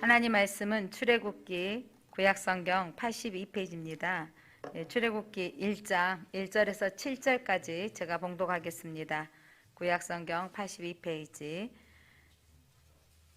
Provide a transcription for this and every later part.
하나님 말씀은 출애굽기 구약성경 82페이지입니다. 출애굽기 1장 1절에서 7절까지 제가 봉독하겠습니다. 구약성경 82페이지.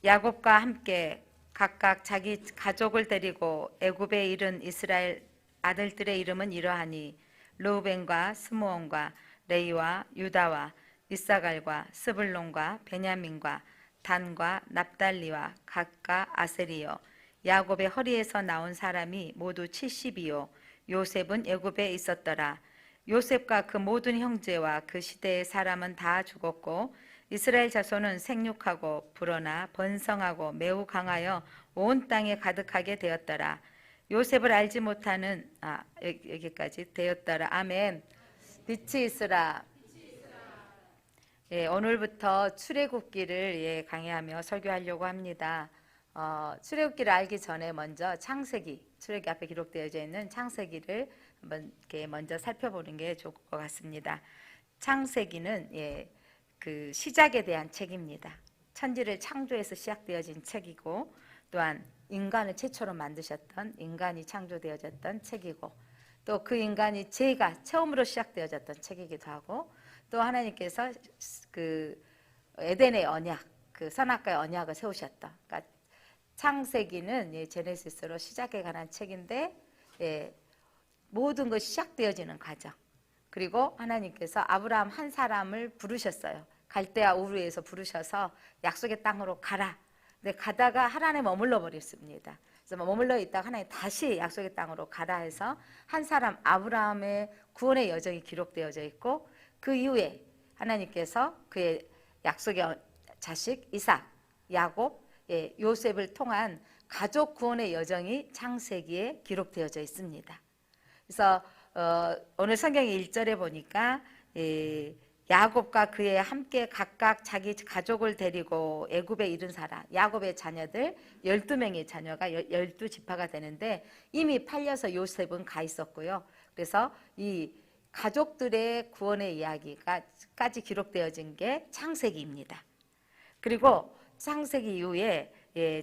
야곱과 함께 각각 자기 가족을 데리고 애굽에 이른 이스라엘 아들들의 이름은 이러하니 르우벤과 스므온과 레이와 유다와 이사갈과 스불론과 베냐민과 단과 납달리와 gad과 아셀이요. 야곱의 허리에서 나온 사람이 모두 70이요. 요셉은 애굽에 있었더라. 요셉과 그 모든 형제와 그 시대의 사람은 다 죽었고 이스라엘 자손은 생육하고 불어나 번성하고 매우 강하여 온 땅에 가득하게 되었더라. 요셉을 알지 못하는 여기까지 되었더라. 아멘. 빛이 있으라. 오늘부터 출애굽기를 강의하며 설교하려고 합니다. 출애굽기를 알기 전에 먼저 창세기, 출애굽기 앞에 기록되어져 있는 창세기를 한번 이렇게 먼저 살펴보는 게 좋을 것 같습니다. 창세기는 그 시작에 대한 책입니다. 천지를 창조해서 시작되어진 책이고, 또한 인간을 최초로 만드셨던 인간이 창조되어졌던 책이고, 또 그 인간이 죄가 처음으로 시작되어졌던 책이기도 하고, 또 하나님께서 그 에덴의 언약, 그 선악과의 언약을 세우셨다. 그러니까 창세기는 제네시스로 시작에 관한 책인데, 모든 것이 시작되어지는 과정. 그리고 하나님께서 아브라함 한 사람을 부르셨어요. 갈대아 우르에서 부르셔서 약속의 땅으로 가라. 근데 가다가 하란에 머물러 버렸습니다. 그래서 머물러 있다가 하나님 다시 약속의 땅으로 가라 해서 한 사람 아브라함의 구원의 여정이 기록되어져 있고, 그 이후에 하나님께서 그의 약속의 자식 이삭, 야곱, 요셉을 통한 가족 구원의 여정이 창세기에 기록되어져 있습니다. 그래서 오늘 성경 1절에 보니까 야곱과 그의 함께 각각 자기 가족을 데리고 애굽에 이른 사람, 야곱의 자녀들 12명의 자녀가 12지파가 되는데 이미 팔려서 요셉은 가 있었고요. 그래서 이 가족들의 구원의 이야기까지 기록되어진 게 창세기입니다. 그리고 창세기 이후에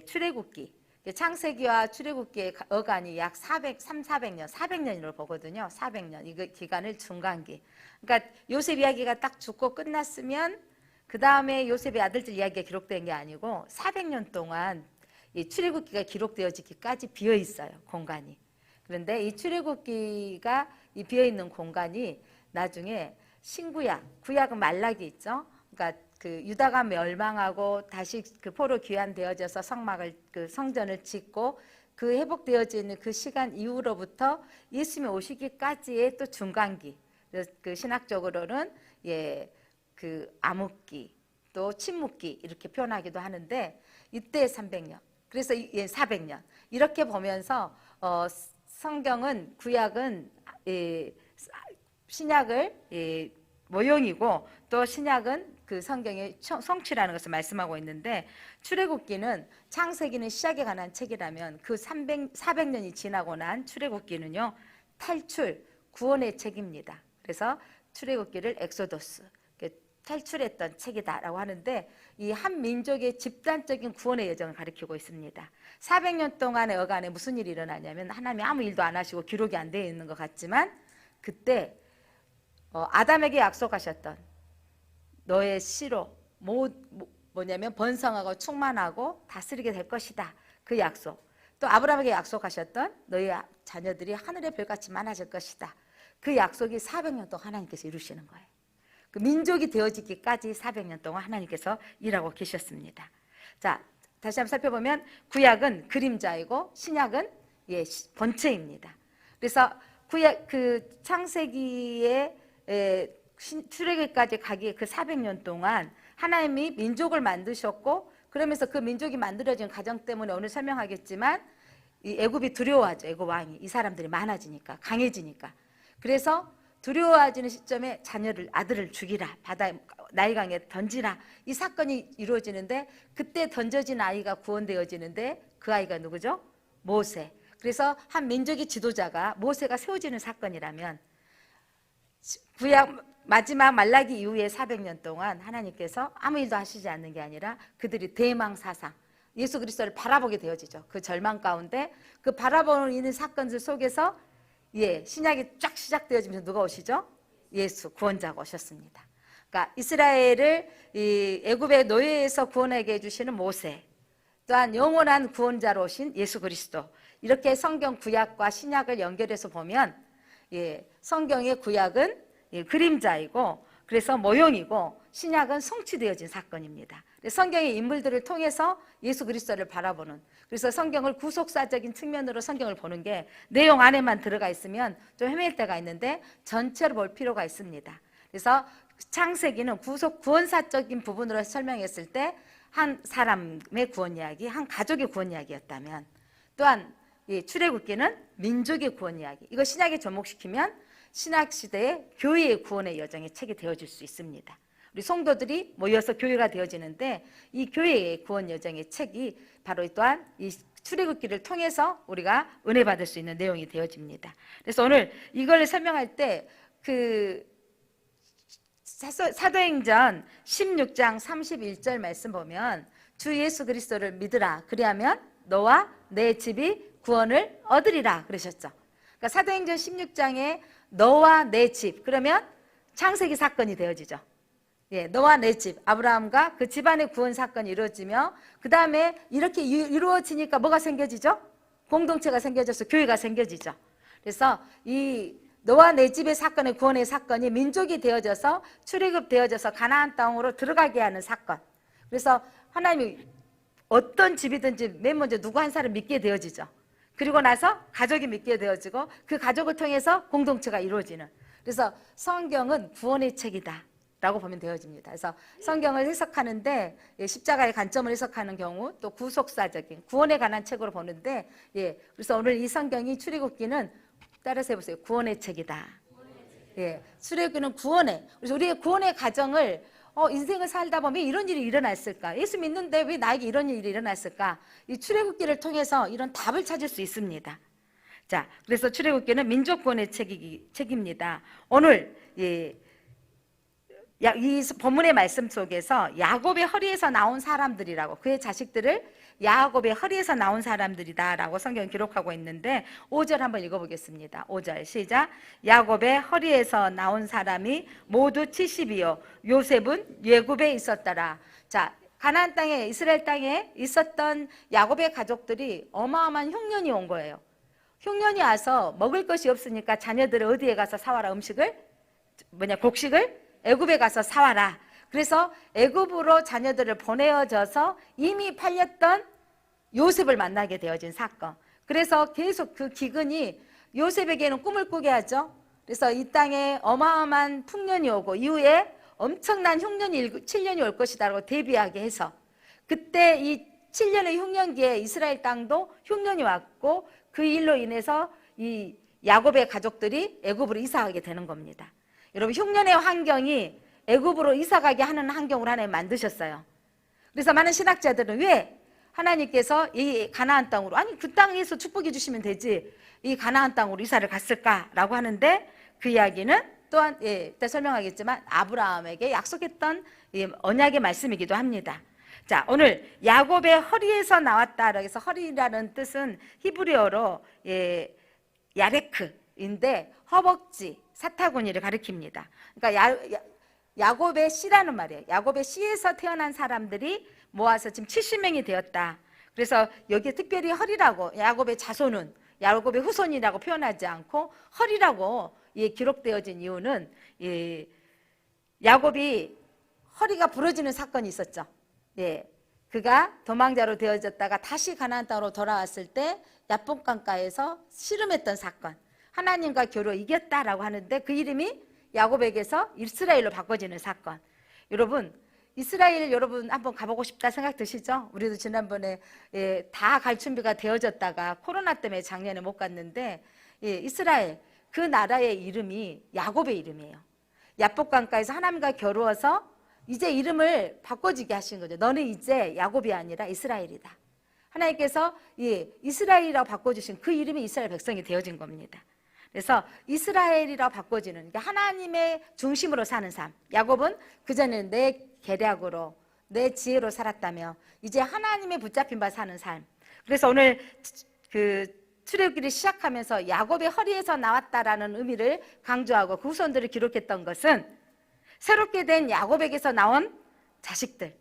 출애굽기, 창세기와 출애굽기의 어간이 약 400년으로 보거든요. 400년, 이거 기간을 중간기. 그러니까 요셉 이야기가 딱 죽고 끝났으면 그 다음에 요셉의 아들들 이야기가 기록된 게 아니고 400년 동안 이 출애굽기가 기록되어지기까지 비어 있어요, 공간이. 그런데 이 출애굽기가 이 비어 있는 공간이 나중에 신구약, 구약은 말라기 있죠. 그러니까 그 유다가 멸망하고 다시 그 포로 귀환되어져서 그 성전을 짓고 그 회복되어지는 그 시간 이후로부터 예수님이 오시기까지의 또 중간기. 그 신학적으로는 그 암흑기 또 침묵기 이렇게 표현하기도 하는데 이때 300년. 그래서 400년. 이렇게 보면서 성경은 구약은 신약을 모형이고 또 신약은 그 성경의 성취라는 것을 말씀하고 있는데, 출애굽기는 창세기는 시작에 관한 책이라면 그 400년이 지나고 난 출애굽기는요 탈출, 구원의 책입니다. 그래서 출애굽기를 엑소더스, 탈출했던 책이다라고 하는데 이 한 민족의 집단적인 구원의 여정을 가리키고 있습니다. 400년 동안의 어간에 무슨 일이 일어나냐면 하나님이 아무 일도 안 하시고 기록이 안 되어 있는 것 같지만 그때 아담에게 약속하셨던 너의 씨로 뭐냐면 번성하고 충만하고 다스리게 될 것이다. 그 약속. 또 아브라함에게 약속하셨던 너희 자녀들이 하늘의 별같이 많아질 것이다. 그 약속이 400년 동안 하나님께서 이루시는 거예요. 그 민족이 되어지기까지 400년 동안 하나님께서 일하고 계셨습니다. 자, 다시 한번 살펴보면 구약은 그림자이고 신약은 본체입니다. 그래서 구약 그 창세기에 출애굽기까지 가기에 그 400년 동안 하나님이 민족을 만드셨고, 그러면서 그 민족이 만들어진 과정 때문에 오늘 설명하겠지만 이 애굽이 두려워하죠. 애굽 왕이 이 사람들이 많아지니까, 강해지니까. 그래서 두려워하지는 시점에 아들을 죽이라, 바다에 나일강에 던지라, 이 사건이 이루어지는데 그때 던져진 아이가 구원되어지는데 그 아이가 누구죠? 모세. 그래서 한 민족의 지도자가 모세가 세워지는 사건이라면 구약 마지막 말라기 이후에 400년 동안 하나님께서 아무 일도 하시지 않는 게 아니라 그들이 대망사상, 예수 그리스도를 바라보게 되어지죠. 그 절망 가운데 그 바라보는 있는 사건들 속에서 신약이 쫙 시작되어지면서 누가 오시죠? 예수 구원자가 오셨습니다. 그러니까 이스라엘을 이 애굽의 노예에서 구원하게 해주시는 모세, 또한 영원한 구원자로 오신 예수 그리스도, 이렇게 성경 구약과 신약을 연결해서 보면 성경의 구약은 그림자이고 그래서 모형이고 신약은 성취되어진 사건입니다. 성경의 인물들을 통해서 예수 그리스도를 바라보는, 그래서 성경을 구속사적인 측면으로 성경을 보는 게 내용 안에만 들어가 있으면 좀 헤맬 때가 있는데 전체로 볼 필요가 있습니다. 그래서 창세기는 구원사적인 부분으로 설명했을 때 한 사람의 구원 이야기, 한 가족의 구원 이야기였다면, 또한 출애굽기는 민족의 구원 이야기, 이거 신약에 접목시키면 신약 시대의 교회의 구원의 여정의 책이 되어질 수 있습니다. 우리 성도들이 모여서 교회가 되어지는데 이 교회의 구원 여정의 책이 바로 또한 이 출애굽기를 통해서 우리가 은혜 받을 수 있는 내용이 되어집니다. 그래서 오늘 이걸 설명할 때 사도행전 16장 31절 말씀 보면 주 예수 그리스도를 믿으라, 그리하면 너와 내 집이 구원을 얻으리라 그러셨죠. 그러니까 사도행전 16장에 너와 내 집, 그러면 창세기 사건이 되어지죠. 너와 내 집, 아브라함과 그 집안의 구원 사건이 이루어지며 그 다음에 이렇게 이루어지니까 뭐가 생겨지죠? 공동체가 생겨져서 교회가 생겨지죠. 그래서 이 너와 내 집의 사건의 구원의 사건이 민족이 되어져서 출애굽되어져서 가나안 땅으로 들어가게 하는 사건. 그래서 하나님이 어떤 집이든지 맨 먼저 누구 한 사람 믿게 되어지죠. 그리고 나서 가족이 믿게 되어지고 그 가족을 통해서 공동체가 이루어지는, 그래서 성경은 구원의 책이다 라고 보면 되어집니다. 그래서 성경을 해석하는데 십자가의 관점을 해석하는 경우, 또 구속사적인 구원에 관한 책으로 보는데, 그래서 오늘 이 성경이 출애굽기는 따라서 해보세요. 구원의 책이다. 출애굽기는 구원의, 그래서 우리의 구원의 과정을 인생을 살다 보면 이런 일이 일어났을까? 예수 믿는데 왜 나에게 이런 일이 일어났을까? 이 출애굽기를 통해서 이런 답을 찾을 수 있습니다. 자, 그래서 출애굽기는 민족 구원의 책입니다. 오늘 이 본문의 말씀 속에서 야곱의 허리에서 나온 사람들이라고, 그의 자식들을 야곱의 허리에서 나온 사람들이다 라고 성경은 기록하고 있는데 5절 한번 읽어보겠습니다. 5절 시작. 야곱의 허리에서 나온 사람이 모두 70이요 요셉은 예굽에 있었더라. 자, 가나안 땅에, 이스라엘 땅에 있었던 야곱의 가족들이 어마어마한 흉년이 온 거예요. 흉년이 와서 먹을 것이 없으니까 자녀들을 어디에 가서 사와라, 곡식을 애굽에 가서 사와라. 그래서 애굽으로 자녀들을 보내어져서 이미 팔렸던 요셉을 만나게 되어진 사건. 그래서 계속 그 기근이 요셉에게는 꿈을 꾸게 하죠. 그래서 이 땅에 어마어마한 풍년이 오고 이후에 엄청난 흉년이 7년이 올 것이다라고 대비하게 해서, 그때 이 7년의 흉년기에 이스라엘 땅도 흉년이 왔고 그 일로 인해서 이 야곱의 가족들이 애굽으로 이사하게 되는 겁니다. 여러분, 흉년의 환경이 애굽으로 이사가게 하는 환경으로 하나님 만드셨어요. 그래서 많은 신학자들은 왜 하나님께서 이 가나안 땅으로, 아니 그 땅에서 축복해 주시면 되지 이 가나안 땅으로 이사를 갔을까라고 하는데, 그 이야기는 또한 이따 설명하겠지만 아브라함에게 약속했던 언약의 말씀이기도 합니다. 자, 오늘 야곱의 허리에서 나왔다라고 해서, 허리라는 뜻은 히브리어로 야레크인데 허벅지, 사타구니를 가리킵니다. 그러니까 야곱의 씨라는 말이에요. 야곱의 씨에서 태어난 사람들이 모아서 지금 70명이 되었다. 그래서 여기에 특별히 허리라고, 야곱의 자손은 야곱의 후손이라고 표현하지 않고 허리라고 기록되어진 이유는, 야곱이 허리가 부러지는 사건이 있었죠. 그가 도망자로 되어졌다가 다시 가나안 땅으로 돌아왔을 때 야복강가에서 씨름했던 사건, 하나님과 겨루 이겼다라고 하는데 그 이름이 야곱에게서 이스라엘로 바꿔지는 사건. 여러분, 이스라엘 여러분 한번 가보고 싶다 생각 드시죠? 우리도 지난번에 다 갈 준비가 되어졌다가 코로나 때문에 작년에 못 갔는데, 이스라엘 그 나라의 이름이 야곱의 이름이에요. 야복강가에서 하나님과 겨루어서 이제 이름을 바꿔지게 하신 거죠. 너는 이제 야곱이 아니라 이스라엘이다. 하나님께서 이스라엘이라고 바꿔주신 그 이름이 이스라엘 백성이 되어진 겁니다. 그래서 이스라엘이라고 바꿔지는, 그러니까 하나님의 중심으로 사는 삶. 야곱은 그전에 내 계략으로, 내 지혜로 살았다며 이제 하나님의 붙잡힌 바 사는 삶. 그래서 오늘 그 출애굽기를 시작하면서 야곱의 허리에서 나왔다라는 의미를 강조하고 그 후손들을 기록했던 것은 새롭게 된 야곱에게서 나온 자식들,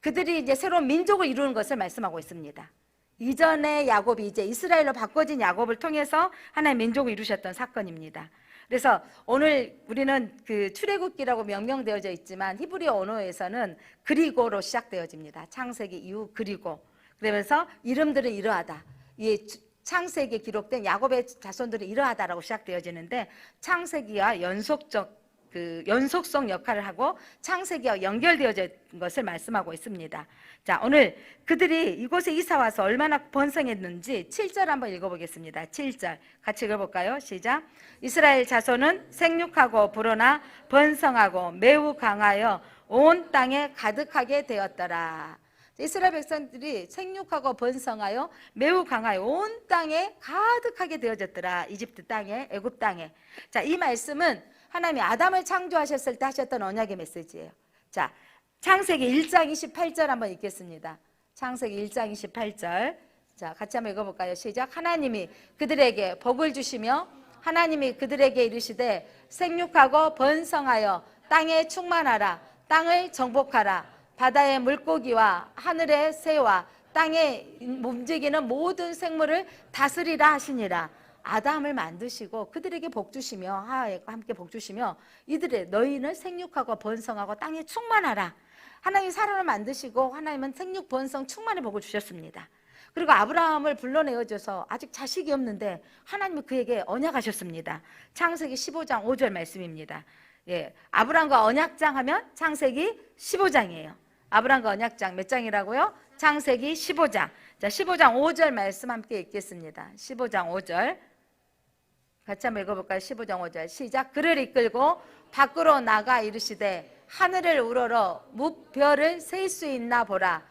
그들이 이제 새로운 민족을 이루는 것을 말씀하고 있습니다. 이전의 야곱이 이제 이스라엘로 바꿔진 야곱을 통해서 하나의 민족을 이루셨던 사건입니다. 그래서 오늘 우리는 그 출애굽기라고 명명되어져 있지만 히브리어 언어에서는 그리고로 시작되어집니다. 창세기 이후 그리고. 그러면서 이름들은 이러하다. 이 창세기에 기록된 야곱의 자손들은 이러하다라고 시작되어지는데 창세기와 연속성 역할을 하고 창세기와 연결되어진 것을 말씀하고 있습니다. 자, 오늘 그들이 이곳에 이사 와서 얼마나 번성했는지 7절 한번 읽어보겠습니다. 7절 같이 읽어볼까요? 시작. 이스라엘 자손은 생육하고 불어나 번성하고 매우 강하여 온 땅에 가득하게 되었더라. 이스라엘 백성들이 생육하고 번성하여 매우 강하여 온 땅에 가득하게 되어졌더라. 이집트 땅에, 애굽 땅에. 자, 이 말씀은 하나님이 아담을 창조하셨을 때 하셨던 언약의 메시지예요. 자, 창세기 1장 28절 한번 읽겠습니다. 창세기 1장 28절. 자, 같이 한번 읽어볼까요? 시작. 하나님이 그들에게 복을 주시며 하나님이 그들에게 이르시되 생육하고 번성하여 땅에 충만하라. 땅을 정복하라. 바다의 물고기와 하늘의 새와 땅에 움직이는 모든 생물을 다스리라 하시니라. 아담을 만드시고 그들에게 복 주시며 하와와 함께 복 주시며 이들의 너희는 생육하고 번성하고 땅에 충만하라. 하나님이 사람을 만드시고 하나님은 생육 번성 충만의 복을 주셨습니다. 그리고 아브라함을 불러내어줘서 아직 자식이 없는데 하나님이 그에게 언약하셨습니다. 창세기 15장 5절 말씀입니다. 예, 아브라함과 언약장 하면 창세기 15장이에요. 아브라함과 언약장 몇 장이라고요? 창세기 15장. 자, 15장 5절 말씀 함께 읽겠습니다. 15장 5절. 같이 한번 읽어볼까요? 15장 5절. 시작. 그를 이끌고 밖으로 나가 이르시되 하늘을 우러러 무별을 셀 수 있나 보라.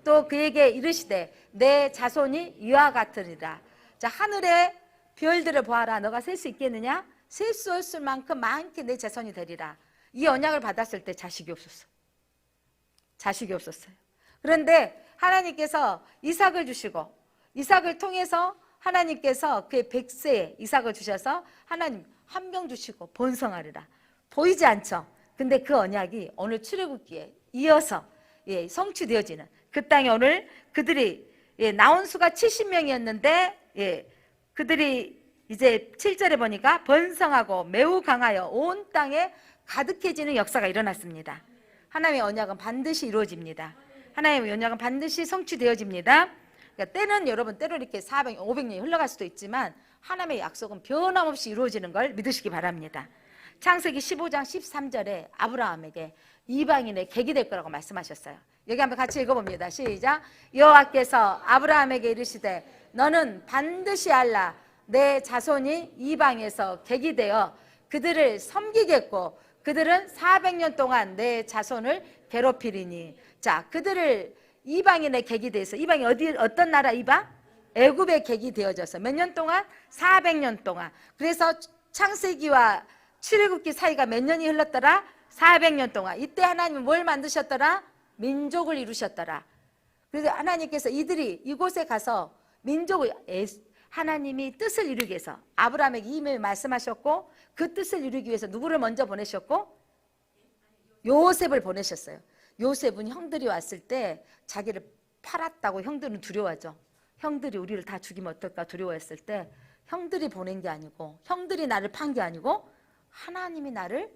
또 그에게 이르시되 내 자손이 이와 같으리라. 자, 하늘의 별들을 보아라. 너가 셀 수 있겠느냐? 셀 수 없을 만큼 많게 내 자손이 되리라. 이 언약을 받았을 때 자식이 없었어. 자식이 없었어요. 그런데 하나님께서 이삭을 주시고 이삭을 통해서 하나님께서 그의 100세에 이삭을 주셔서 하나님 한 명 주시고 번성하리라. 보이지 않죠? 근데 그 언약이 오늘 출애굽기에 이어서 성취되어지는 그 땅에 오늘 그들이 나온 수가 70명이었는데 그들이 이제 7절에 보니까 번성하고 매우 강하여 온 땅에 가득해지는 역사가 일어났습니다. 하나님의 언약은 반드시 이루어집니다. 하나님의 언약은 반드시 성취되어집니다. 그러니까 때는 여러분 때로 이렇게 400, 500년이 흘러갈 수도 있지만 하나님의 약속은 변함없이 이루어지는 걸 믿으시기 바랍니다. 창세기 15장 13절에 아브라함에게 이방인의 객이 될 거라고 말씀하셨어요. 여기 한번 같이 읽어봅니다. 시작. 여호와께서 아브라함에게 이르시되 너는 반드시 알라. 내 자손이 이방에서 객이 되어 그들을 섬기겠고 그들은 400년 동안 내 자손을 괴롭히리니. 자, 그들을 이방인의 객이 돼서 이방이 어떤 나라 이방? 애굽의 객이 되어져서 몇 년 동안? 400년 동안. 그래서 창세기와 출애굽기 사이가 몇 년이 흘렀더라? 400년 동안. 이때 하나님은 뭘 만드셨더라? 민족을 이루셨더라. 그래서 하나님께서 이들이 이곳에 가서 민족을 하나님이 뜻을 이루기 위해서 아브라함에게 이미 말씀하셨고 그 뜻을 이루기 위해서 누구를 먼저 보내셨고 요셉을 보내셨어요. 요셉은 형들이 왔을 때 자기를 팔았다고 형들은 두려워하죠. 형들이 우리를 다 죽이면 어떨까 두려워했을 때 형들이 보낸 게 아니고 형들이 나를 판 게 아니고 하나님이 나를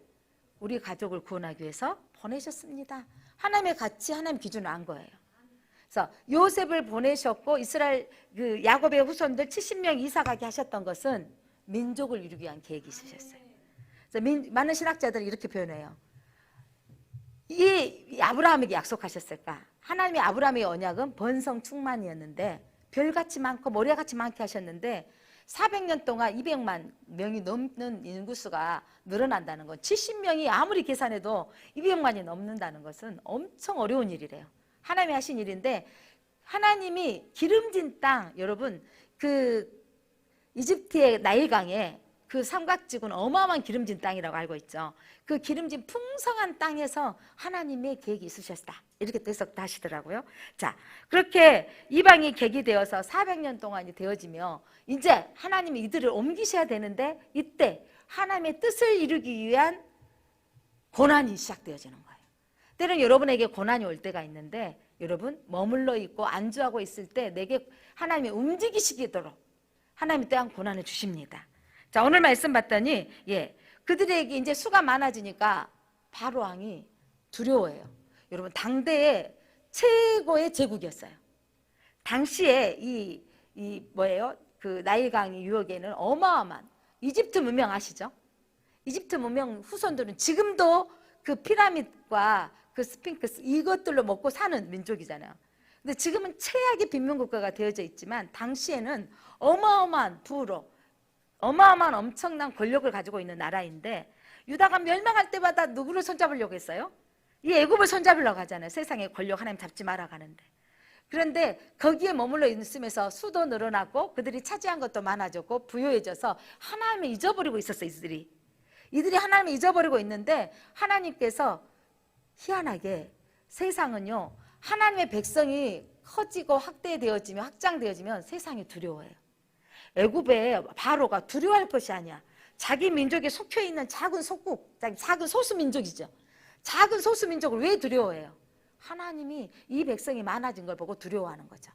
우리 가족을 구원하기 위해서 보내셨습니다. 하나님의 가치, 하나님 기준을 안 거예요. 그래서 요셉을 보내셨고 이스라엘 그 야곱의 후손들 70명 이사 가게 하셨던 것은 민족을 이루기 위한 계획이 있으셨어요. 그래서 많은 신학자들이 이렇게 표현해요. 이 아브라함에게 약속하셨을까? 하나님이 아브라함의 언약은 번성 충만이었는데 별같이 많고 모래같이 많게 하셨는데 400년 동안 200만 명이 넘는 인구수가 늘어난다는 건 70명이 아무리 계산해도 200만이 넘는다는 것은 엄청 어려운 일이래요. 하나님이 하신 일인데 하나님이 기름진 땅 여러분 그 이집트의 나일강에 그 삼각지구는 어마어마한 기름진 땅이라고 알고 있죠. 그 기름진 풍성한 땅에서 하나님의 계획이 있으셨다. 이렇게 해석하시더라고요. 자, 그렇게 이방이 객이 되어서 400년 동안이 되어지며 이제 하나님이 이들을 옮기셔야 되는데 이때 하나님의 뜻을 이루기 위한 고난이 시작되어지는 거예요. 때로는 여러분에게 고난이 올 때가 있는데 여러분 머물러 있고 안주하고 있을 때 내게 하나님이 움직이시도록 하나님이 또한 고난을 주십니다. 자, 오늘 말씀 봤더니 그들에게 이제 수가 많아지니까 바로 왕이 두려워해요. 여러분 당대의 최고의 제국이었어요. 당시에 그 나일강의 유역에는 어마어마한 이집트 문명 아시죠? 이집트 문명 후손들은 지금도 그 피라밋과 그 스핑크스 이것들로 먹고 사는 민족이잖아요. 근데 지금은 최악의 빈민국가가 되어져 있지만 당시에는 어마어마한 부로 어마어마한 엄청난 권력을 가지고 있는 나라인데 유다가 멸망할 때마다 누구를 손잡으려고 했어요? 이 애굽을 손잡으려고 하잖아요. 세상의 권력 하나님 잡지 마라 가는데. 그런데 거기에 머물러 있으면서 수도 늘어나고 그들이 차지한 것도 많아졌고 부유해져서 하나님을 잊어버리고 있었어요. 이들이 하나님을 잊어버리고 있는데 하나님께서 희한하게 세상은요 하나님의 백성이 커지고 확장되어지면 세상이 두려워해요. 애굽의 바로가 두려워할 것이 아니야. 자기 민족에 속혀있는 작은 속국, 작은 소수민족이죠. 작은 소수민족을 왜 두려워해요? 하나님이 이 백성이 많아진 걸 보고 두려워하는 거죠.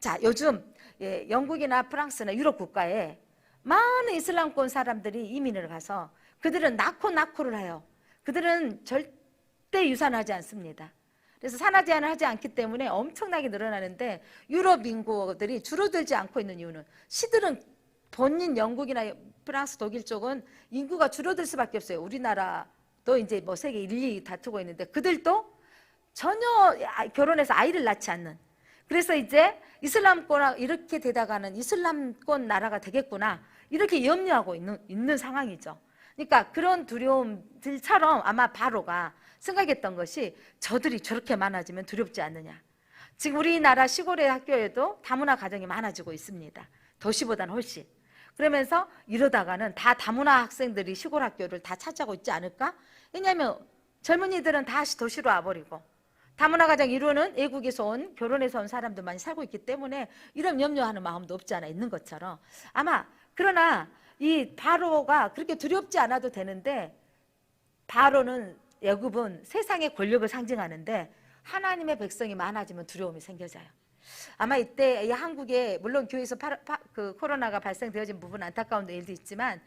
자, 요즘 영국이나 프랑스나 유럽 국가에 많은 이슬람권 사람들이 이민을 가서 그들은 낳고를 해요. 그들은 절대 유산하지 않습니다. 그래서 산하 제한을 하지 않기 때문에 엄청나게 늘어나는데 유럽 인구들이 줄어들지 않고 있는 이유는 시들은 본인 영국이나 프랑스, 독일 쪽은 인구가 줄어들 수밖에 없어요. 우리나라도 이제 뭐 세계 1, 2 다투고 있는데 그들도 전혀 결혼해서 아이를 낳지 않는. 그래서 이제 이슬람권 이렇게 되다가는 이슬람권 나라가 되겠구나 이렇게 염려하고 있는 상황이죠. 그러니까 그런 두려움들처럼 아마 바로가 생각했던 것이 저들이 저렇게 많아지면 두렵지 않느냐. 지금 우리나라 시골의 학교에도 다문화 가정이 많아지고 있습니다. 도시보다는 훨씬. 그러면서 이러다가는 다 다문화 학생들이 시골 학교를 다 차지하고 있지 않을까? 왜냐하면 젊은이들은 다시 도시로 와버리고 다문화 가정 이루는 애국에서 온 결혼해서 온 사람들만이 살고 있기 때문에 이런 염려하는 마음도 없지 않아 있는 것처럼 아마 그러나 이 바로가 그렇게 두렵지 않아도 되는데 바로는 애굽은 세상의 권력을 상징하는데 하나님의 백성이 많아지면 두려움이 생겨져요. 아마 이때 이 한국에 물론 교회에서 그 코로나가 발생되어진 부분 안타까운 일도 있지만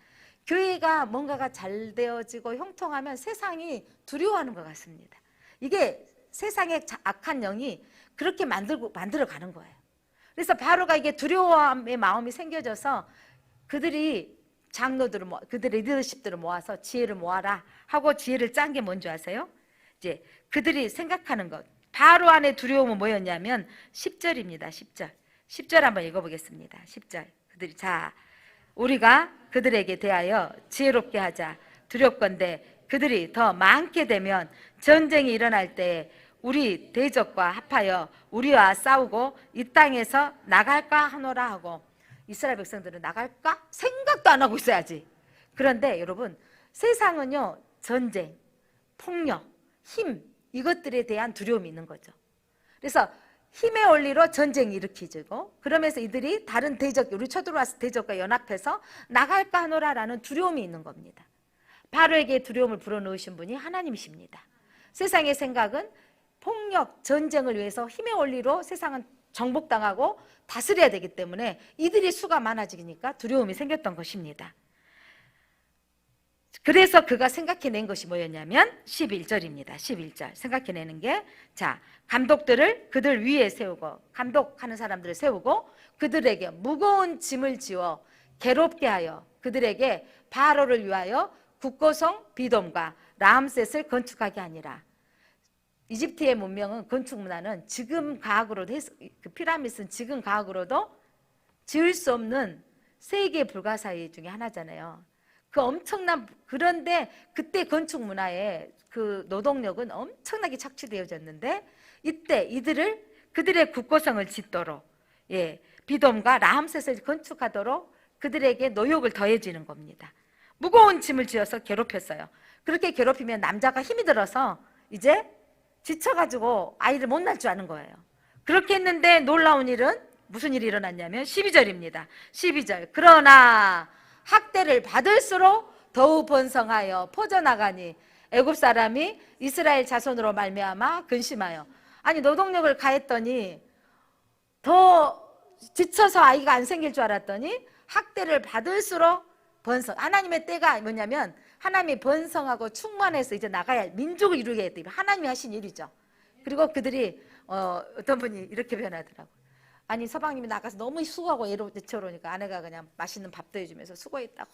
교회가 뭔가가 잘 되어지고 형통하면 세상이 두려워하는 것 같습니다. 이게 세상의 악한 영이 그렇게 만들어 가는 거예요. 그래서 바로가 이게 두려움의 마음이 생겨져서 그들이 장로들을 그들의 리더십들을 모아서 지혜를 모아라 하고 지혜를 짠 게 뭔지 아세요? 이제 그들이 생각하는 것 바로 안에 두려움은 뭐였냐면 10절입니다. 10절 한번 읽어보겠습니다. 10절 그들이 우리가 그들에게 대하여 지혜롭게 하자 두렵건대 그들이 더 많게 되면 전쟁이 일어날 때 우리 대적과 합하여 우리와 싸우고 이 땅에서 나갈까 하노라 하고 이스라엘 백성들은 나갈까? 생각도 안 하고 있어야지. 그런데 여러분 세상은요 전쟁, 폭력, 힘 이것들에 대한 두려움이 있는 거죠. 그래서 힘의 원리로 전쟁이 일으키고 그러면서 이들이 다른 대적, 우리 쳐들어왔을 대적과 연합해서 나갈까 하노라라는 두려움이 있는 겁니다. 바로에게 두려움을 불어넣으신 분이 하나님이십니다. 세상의 생각은 폭력, 전쟁을 위해서 힘의 원리로 세상은 정복당하고 다스려야 되기 때문에 이들이 수가 많아지니까 두려움이 생겼던 것입니다. 그래서 그가 생각해낸 것이 뭐였냐면 11절입니다. 11절 생각해내는 게 감독들을 그들 위에 세우고 감독하는 사람들을 세우고 그들에게 무거운 짐을 지워 괴롭게 하여 그들에게 바로를 위하여 국고성 비돔과 라암셋을 건축하게 하니라. 이집트의 문명은 건축 문화는 지금 과학으로도 그 피라밋은 지금 과학으로도 지을 수 없는 세계 불가사의 중에 하나잖아요. 그 엄청난 그런데 그때 건축 문화의 그 노동력은 엄청나게 착취되어졌는데 이때 그들의 국고성을 짓도록 비돔과 라암셋을 건축하도록 그들에게 노역을 더해지는 겁니다. 무거운 짐을 지어서 괴롭혔어요. 그렇게 괴롭히면 남자가 힘이 들어서 이제 지쳐가지고 아이를 못 낳을 줄 아는 거예요. 그렇게 했는데 놀라운 일은 무슨 일이 일어났냐면 12절입니다. 12절. 그러나 학대를 받을수록 더욱 번성하여 퍼져나가니 애굽 사람이 이스라엘 자손으로 말미암아 근심하여. 아니 노동력을 가했더니 더 지쳐서 아이가 안 생길 줄 알았더니 학대를 받을수록 번성. 하나님의 때가 뭐냐면 하나님이 번성하고 충만해서 이제 나가야 민족을 이루게 했다. 하나님이 하신 일이죠. 그리고 그들이 어떤 분이 이렇게 변하더라고요. 아니 서방님이 나가서 너무 수고하고 애로니까 아내가 그냥 맛있는 밥도 해주면서 수고했다고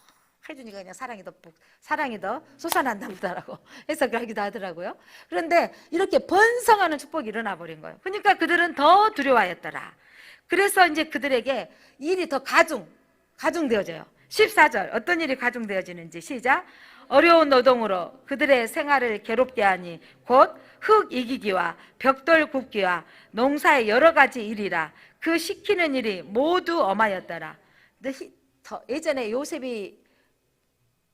해주니까 그냥 사랑이 더 솟아난다 보다라고 해석을 하기도 하더라고요. 그런데 이렇게 번성하는 축복이 일어나 버린 거예요. 그러니까 그들은 더 두려워하였더라. 그래서 이제 그들에게 일이 더 가중되어져요. 14절 어떤 일이 가중되어지는지 시작. 어려운 노동으로 그들의 생활을 괴롭게 하니 곧 흙 이기기와 벽돌 굽기와 농사의 여러 가지 일이라. 그 시키는 일이 모두 엄하였더라. 예전에 요셉이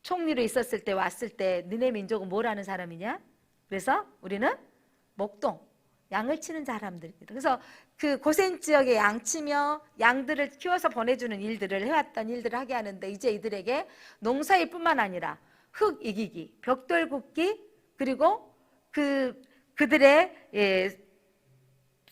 총리로 있었을 때 왔을 때 너네 민족은 뭘 하는 사람이냐? 그래서 우리는 목동, 양을 치는 사람들입니다. 그래서 그 고센 지역에 양치며 양들을 키워서 보내주는 일들을 해왔던 일들을 하게 하는데 이제 이들에게 농사일 뿐만 아니라 흙 이기기, 벽돌 굽기, 그리고 그들의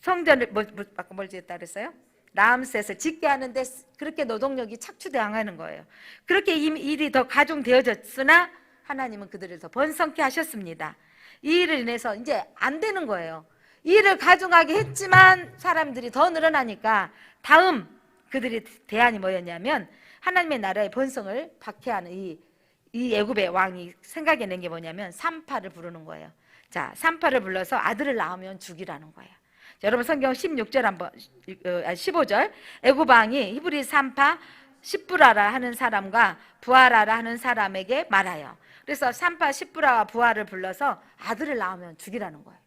성전을 아까 뭘 지었다 그랬어요? 라암셋을 짓게 하는데 그렇게 노동력이 착취당하는 거예요. 그렇게 일이 더 가중되어졌으나 하나님은 그들을 더 번성케 하셨습니다. 이 일을 인해서 이제 안 되는 거예요. 이 일을 가중하게 했지만 사람들이 더 늘어나니까 다음 그들의 대안이 뭐였냐면 하나님의 나라의 번성을 박해하는 이 애굽의 왕이 생각해낸 게 뭐냐면 산파를 부르는 거예요. 자, 산파를 불러서 아들을 낳으면 죽이라는 거예요. 자, 여러분 성경 16절 한번 15절 애굽 왕이 히브리 산파 십부라라 하는 사람과 부하라라 하는 사람에게 말하여. 그래서 산파 십부라와 부하를 불러서 아들을 낳으면 죽이라는 거예요.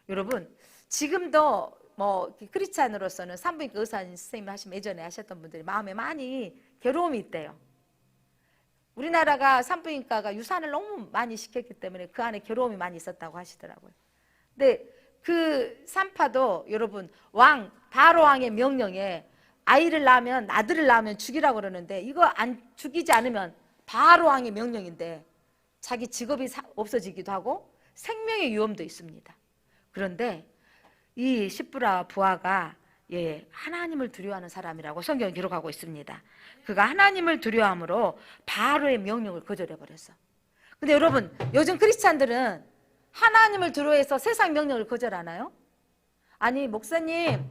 여러분 지금도 뭐 크리스찬으로서는 산부인과 의사 선생님 하시면 예전에 하셨던 분들이 마음에 많이 괴로움이 있대요. 우리나라가 산부인과가 유산을 너무 많이 시켰기 때문에 그 안에 괴로움이 많이 있었다고 하시더라고요. 근데 그 산파도 여러분 바로 왕의 명령에 아들을 낳으면 죽이라고 그러는데 이거 안 죽이지 않으면 바로 왕의 명령인데 자기 직업이 없어지기도 하고 생명의 위험도 있습니다. 그런데 이 십부라 부하가 하나님을 두려워하는 사람이라고 성경이 기록하고 있습니다. 그가 하나님을 두려워함으로 바로의 명령을 거절해버렸어. 근데 여러분 요즘 크리스찬들은 하나님을 두려워해서 세상 명령을 거절하나요? 아니 목사님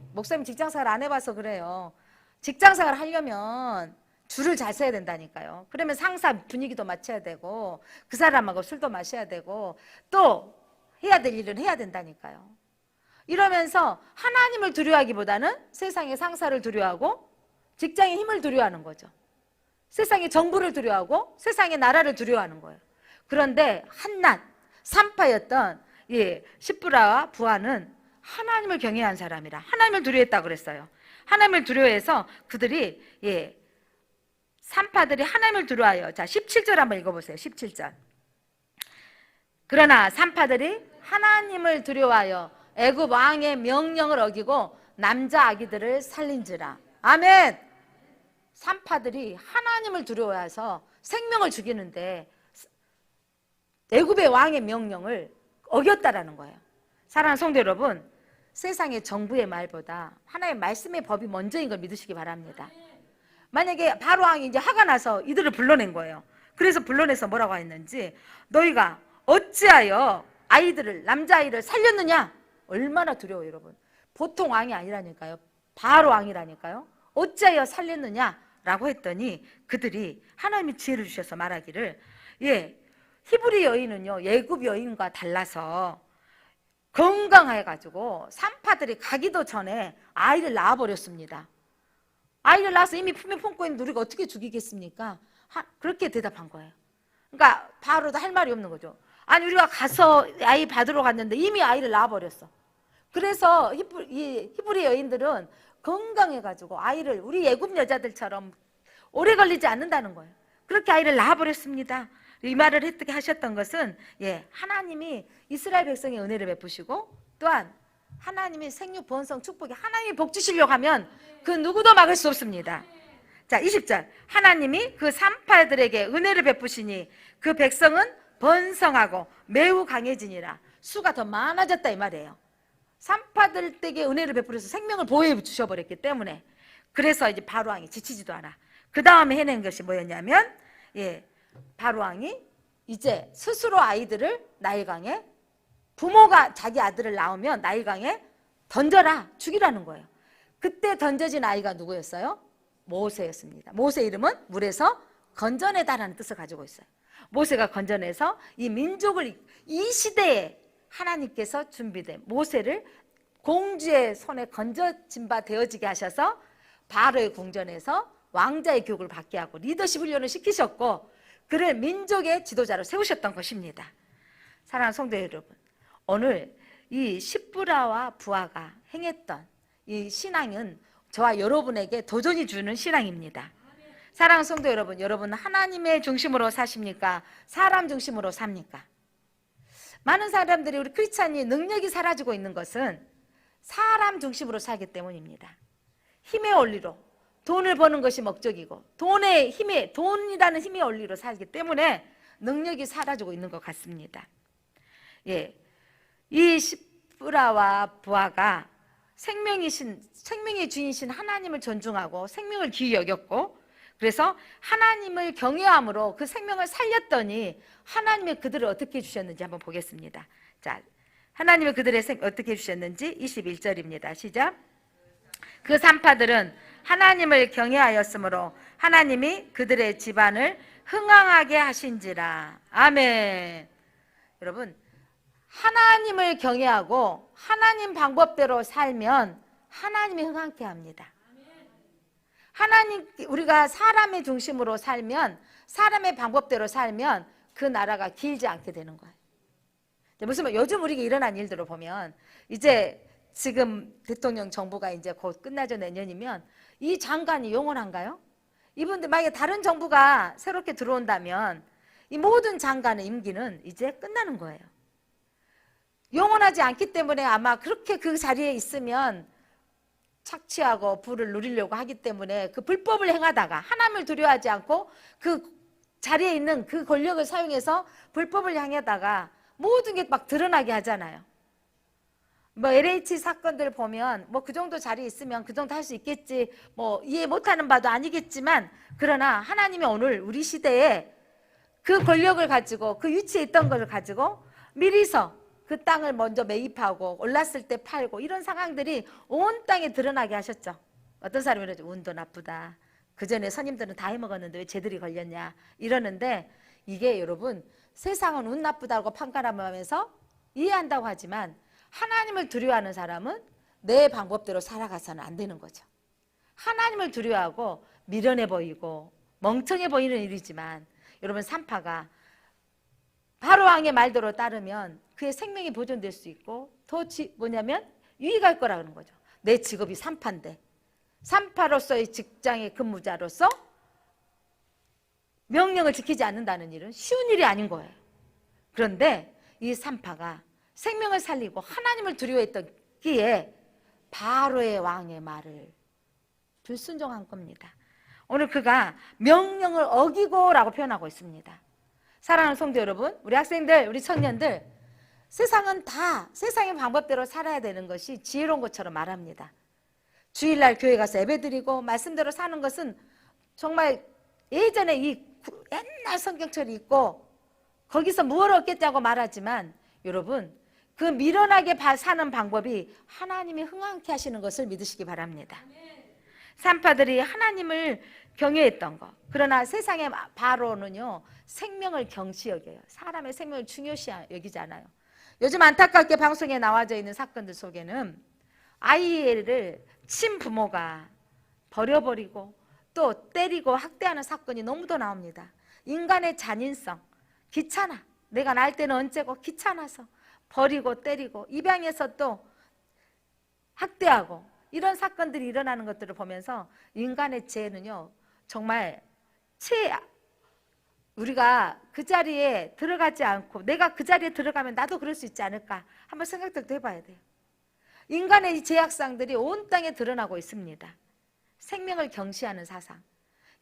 직장생활 안 해봐서 그래요. 직장생활 하려면 줄을 잘 서야 된다니까요. 그러면 상사 분위기도 맞춰야 되고 그 사람하고 술도 마셔야 되고 또 해야 될 일은 해야 된다니까요. 이러면서 하나님을 두려워하기보다는 세상의 상사를 두려워하고 직장의 힘을 두려워하는 거죠. 세상의 정부를 두려워하고 세상의 나라를 두려워하는 거예요. 그런데 한낱 산파였던 십부라와 부하는 하나님을 경외한 사람이라 하나님을 두려워했다고 그랬어요. 하나님을 두려워해서 그들이 산파들이 하나님을 두려워하여. 자 17절 한번 읽어보세요. 17절. 그러나 산파들이 하나님을 두려워하여 애굽 왕의 명령을 어기고 남자 아기들을 살린지라. 아멘. 산파들이 하나님을 두려워해서 생명을 죽이는데 애굽의 왕의 명령을 어겼다라는 거예요. 사랑하는 성도 여러분, 세상의 정부의 말보다 하나님의 말씀의 법이 먼저인 걸 믿으시기 바랍니다. 만약에 바로 왕이 이제 화가 나서 이들을 불러낸 거예요. 그래서 불러내서 뭐라고 했는지 너희가 어찌하여 남자아이를 살렸느냐? 얼마나 두려워요 여러분. 보통 왕이 아니라니까요. 바로 왕이라니까요. 어찌하여 살렸느냐라고 했더니 그들이 하나님이 지혜를 주셔서 말하기를 히브리 여인은요 애굽 여인과 달라서 건강해가지고 산파들이 가기도 전에 아이를 낳아버렸습니다. 아이를 낳아서 이미 품에 품고 있는 우리가 어떻게 죽이겠습니까? 그렇게 대답한 거예요. 그러니까 바로도 할 말이 없는 거죠. 아니 우리가 가서 아이 받으러 갔는데 이미 아이를 낳아버렸어. 그래서 히브리 여인들은 건강해가지고 아이를 우리 애굽 여자들처럼 오래 걸리지 않는다는 거예요. 그렇게 아이를 낳아버렸습니다. 이 말을 했게 하셨던 것은 하나님이 이스라엘 백성의 은혜를 베푸시고 또한 하나님이 생육 번성 축복이 하나님이 복 주시려고 하면 그 누구도 막을 수 없습니다. 자, 20절. 하나님이 그 산파들에게 은혜를 베푸시니 그 백성은 번성하고 매우 강해지니라. 수가 더 많아졌다 이 말이에요. 산파들에게 은혜를 베풀어서 생명을 보호해 주셔버렸기 때문에. 그래서 이제 바로왕이 지치지도 않아. 그 다음에 해낸 것이 뭐였냐면 바로왕이 이제 스스로 아이들을 나일강에, 부모가 자기 아들을 낳으면 나일강에 던져라, 죽이라는 거예요. 그때 던져진 아이가 누구였어요? 모세였습니다. 모세 이름은 물에서 건져내다라는 뜻을 가지고 있어요. 모세가 건져내서 이 민족을, 이 시대에 하나님께서 준비된 모세를 공주의 손에 건져진 바 되어지게 하셔서 바로의 궁전에서 왕자의 교육을 받게 하고 리더십 훈련을 시키셨고 그를 민족의 지도자로 세우셨던 것입니다. 사랑하는 성도 여러분, 오늘 이 십부라와 부하가 행했던 이 신앙은 저와 여러분에게 도전이 주는 신앙입니다. 사랑하는 성도 여러분, 여러분 하나님의 중심으로 사십니까? 사람 중심으로 삽니까? 많은 사람들이 우리 크리스찬이 능력이 사라지고 있는 것은 사람 중심으로 살기 때문입니다. 힘의 원리로, 돈을 버는 것이 목적이고 돈이라는 힘의 원리로 살기 때문에 능력이 사라지고 있는 것 같습니다. 이 십부라와 부하가 생명의 주인이신 하나님을 존중하고 생명을 귀히 여겼고 그래서 하나님을 경외함으로 그 생명을 살렸더니 하나님이 그들을 어떻게 해주셨는지 한번 보겠습니다. 자, 하나님이 그들의 어떻게 해주셨는지 21절입니다. 시작. 그 산파들은 하나님을 경외하였으므로 하나님이 그들의 집안을 흥왕하게 하신지라. 아멘. 여러분, 하나님을 경외하고 하나님 방법대로 살면 하나님이 흥왕케 합니다. 우리가 사람의 중심으로 살면, 사람의 방법대로 살면 그 나라가 길지 않게 되는 거예요. 무슨 말, 요즘 우리가 일어난 일들을 보면 이제 지금 대통령 정부가 이제 곧 끝나죠. 내년이면 이 장관이 영원한가요? 이분들 만약에 다른 정부가 새롭게 들어온다면 이 모든 장관의 임기는 이제 끝나는 거예요. 영원하지 않기 때문에 아마 그렇게 그 자리에 있으면 착취하고 부를 누리려고 하기 때문에 그 불법을 행하다가 하나님을 두려워하지 않고 그 자리에 있는 그 권력을 사용해서 불법을 행하다가 모든 게 막 드러나게 하잖아요. 뭐 LH 사건들 보면 뭐 그 정도 자리에 있으면 그 정도 할 수 있겠지, 뭐 이해 못하는 바도 아니겠지만 그러나 하나님이 오늘 우리 시대에 그 권력을 가지고 그 위치에 있던 걸 가지고 미리서 그 땅을 먼저 매입하고 올랐을 때 팔고 이런 상황들이 온 땅에 드러나게 하셨죠. 어떤 사람이 이러죠. 운도 나쁘다. 그 전에 선임들은 다 해먹었는데 왜 쟤들이 걸렸냐 이러는데 이게 여러분 세상은 운 나쁘다고 판가름하면서 이해한다고 하지만 하나님을 두려워하는 사람은 내 방법대로 살아가서는 안 되는 거죠. 하나님을 두려워하고 미련해 보이고 멍청해 보이는 일이지만 여러분 산파가 바로왕의 말대로 따르면 그의 생명이 보존될 수 있고 더 뭐냐면 유익할 거라는 거죠. 내 직업이 산파인데 산파로서의 직장의 근무자로서 명령을 지키지 않는다는 일은 쉬운 일이 아닌 거예요. 그런데 이 산파가 생명을 살리고 하나님을 두려워했던 기에 바로의 왕의 말을 불순종한 겁니다. 오늘 그가 명령을 어기고 라고 표현하고 있습니다. 사랑하는 성도 여러분, 우리 학생들, 우리 청년들, 세상은 다 세상의 방법대로 살아야 되는 것이 지혜로운 것처럼 말합니다. 주일날 교회 가서 예배드리고 말씀대로 사는 것은 정말 예전에 이 옛날 성경처럼 있고 거기서 무엇을 얻겠다고 말하지만 여러분 그 미련하게 사는 방법이 하나님이 흥왕케 하시는 것을 믿으시기 바랍니다. 산파들이 하나님을 경외했던 것. 그러나 세상의 바로는요 생명을 경시 여겨요. 사람의 생명을 중요시 여기지 않아요. 요즘 안타깝게 방송에 나와져 있는 사건들 속에는 아이를 친부모가 버려버리고 또 때리고 학대하는 사건이 너무도 나옵니다. 인간의 잔인성, 귀찮아. 내가 날 때는 언제고 귀찮아서 버리고 때리고 입양해서 또 학대하고 이런 사건들이 일어나는 것들을 보면서 인간의 죄는요 정말 우리가 그 자리에 들어가지 않고 내가 그 자리에 들어가면 나도 그럴 수 있지 않을까 한번 생각도 해봐야 돼요. 인간의 이 죄악상들이 온 땅에 드러나고 있습니다. 생명을 경시하는 사상,